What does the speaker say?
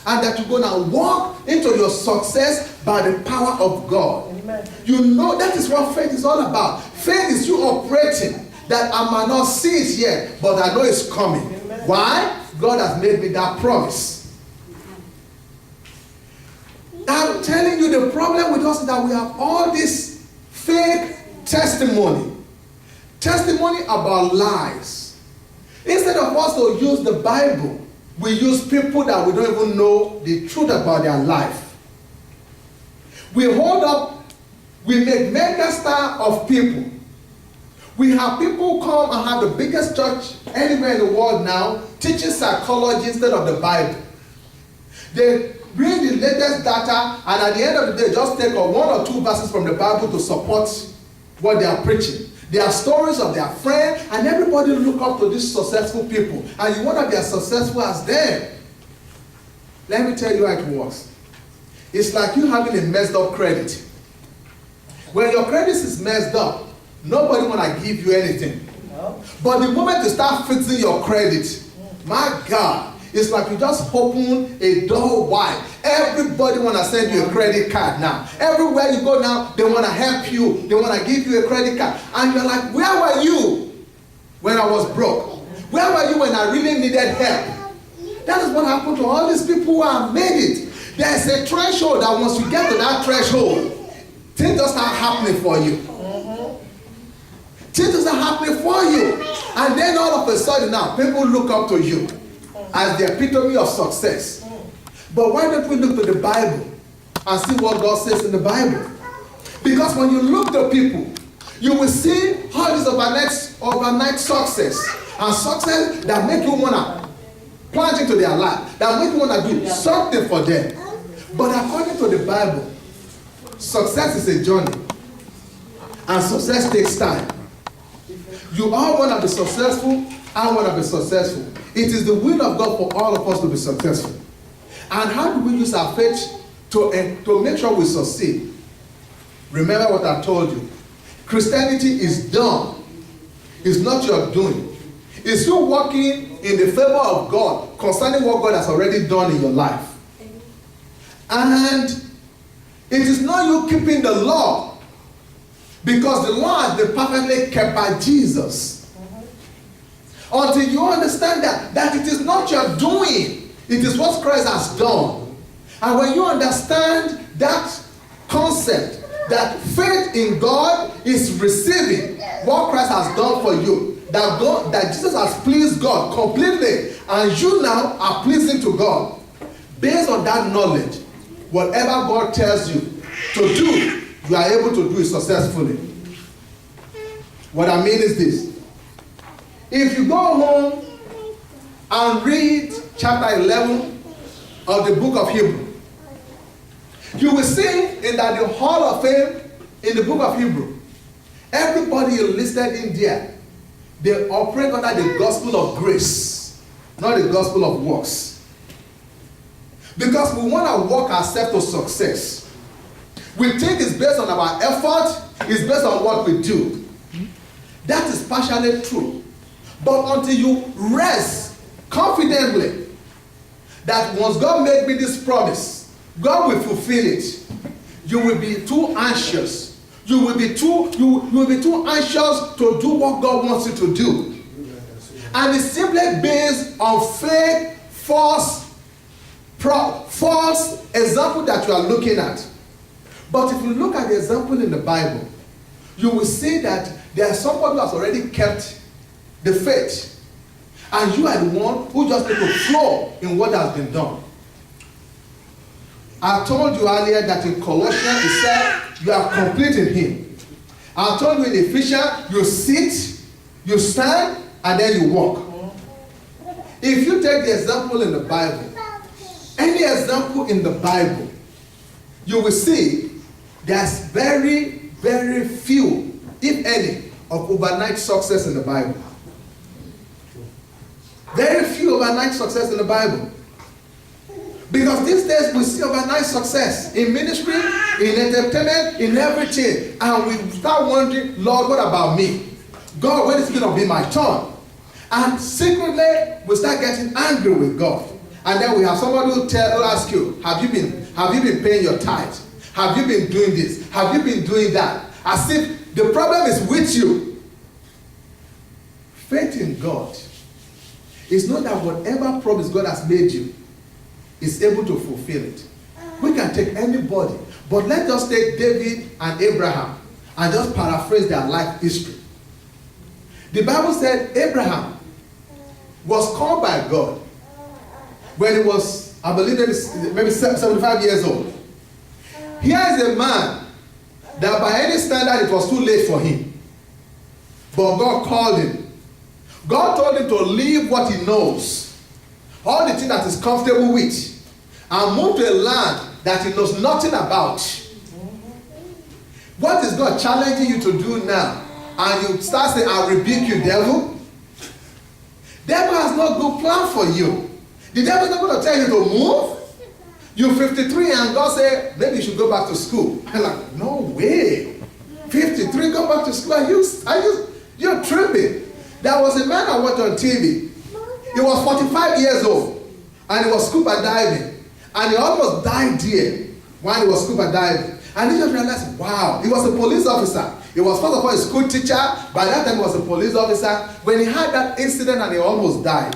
and that you're going to walk into your success by the power of God. Amen. You know, that is what faith is all about. Faith is you operating that I might not see it yet, but I know it's coming. Amen. Why? God has made me that promise. I'm telling you, the problem with us is that we have all this fake testimony about lies. Instead of us to use the Bible, we use people that we don't even know the truth about their life. We hold up, we make megastar of people. We have people come and have the biggest church anywhere in the world now, teaching psychology instead of the Bible. They bring the latest data, and at the end of the day, just take one or two verses from the Bible to support what they are preaching. There are stories of their friends, and everybody look up to these successful people, and you want to be as successful as them. Let me tell you how it works. It's like you having a messed up credit. When your credit is messed up, nobody want to give you anything. No. But the moment you start fixing your credit, my God, it's like you just open a door wide. Everybody want to send you a credit card now. Everywhere you go now, they want to help you. They want to give you a credit card. And you're like, where were you when I was broke? Where were you when I really needed help? That is what happened to all these people who have made it. There's a threshold that once you get to that threshold, things just start happening for you. Things just start happening for you. And then all of a sudden now, people look up to you as the epitome of success. But why don't we look to the Bible and see what God says in the Bible? Because when you look to people, you will see all this overnight success, and success that make you want to plunge into their life, that make you want to do something for them. But according to the Bible, success is a journey, and success takes time. You all want to be successful, I want to be successful. It is the will of God for all of us to be successful. And how do we use our faith to make sure we succeed? Remember what I told you. Christianity is done. It's not your doing. It's you walking in the favor of God concerning what God has already done in your life. And it is not you keeping the law, because the law has been perfectly kept by Jesus. Until you understand that it is not your doing, it is what Christ has done. And when you understand that concept, that faith in God is receiving what Christ has done for you, that Jesus has pleased God completely, and you now are pleasing to God. Based on that knowledge, whatever God tells you to do, you are able to do it successfully. What I mean is this. If you go home and read chapter 11 of the book of Hebrew, you will see in that the Hall of Fame in the book of Hebrew, everybody listed in there, they operate under the gospel of grace, not the gospel of works. Because we want to walk ourselves to success. We think it's based on our effort, it's based on what we do. That is partially true. But until you rest confidently that once God made me this promise, God will fulfill it, you will be too anxious. You will be too anxious to do what God wants you to do. And it's simply based on fake, false example that you are looking at. But if you look at the example in the Bible, you will see that there is somebody who has already kept the faith, and you are the one who just need to flow in what has been done. I told you earlier that in Colossians it said you are complete in Him. I told you in Ephesians you sit, you stand, and then you walk. If you take the example in the Bible, any example in the Bible, you will see there's very, very few, if any, of overnight success in the Bible. Very few overnight success in the Bible. Because these days we see overnight success in ministry, in entertainment, in everything. And we start wondering, Lord, what about me? God, when is it going to be my turn? And secretly, we start getting angry with God. And then we have somebody who ask you, have you been paying your tithe? Have you been doing this? Have you been doing that? As if the problem is with you. Faith in God is not that whatever promise God has made you is able to fulfill it. We can take anybody, but let's just take David and Abraham and just paraphrase their life history. The Bible said Abraham was called by God when he was, I believe, maybe 75 years old. Here is a man that by any standard it was too late for him. But God called him. God told him to leave what he knows, all the things that he's comfortable with, and move to a land that he knows nothing about. What is God challenging you to do now? And you start saying, I rebuke you, devil. Devil has no good plan for you. The devil is not going to tell you to move. You're 53 and God said, maybe you should go back to school. I'm like, no way. 53, go back to school? You're tripping. There was a man I watched on TV. He was 45 years old and he was scuba diving. And he almost died there while he was scuba diving. And he just realized, wow, he was a police officer. He was first of all a school teacher. By that time he was a police officer. When he had that incident and he almost died,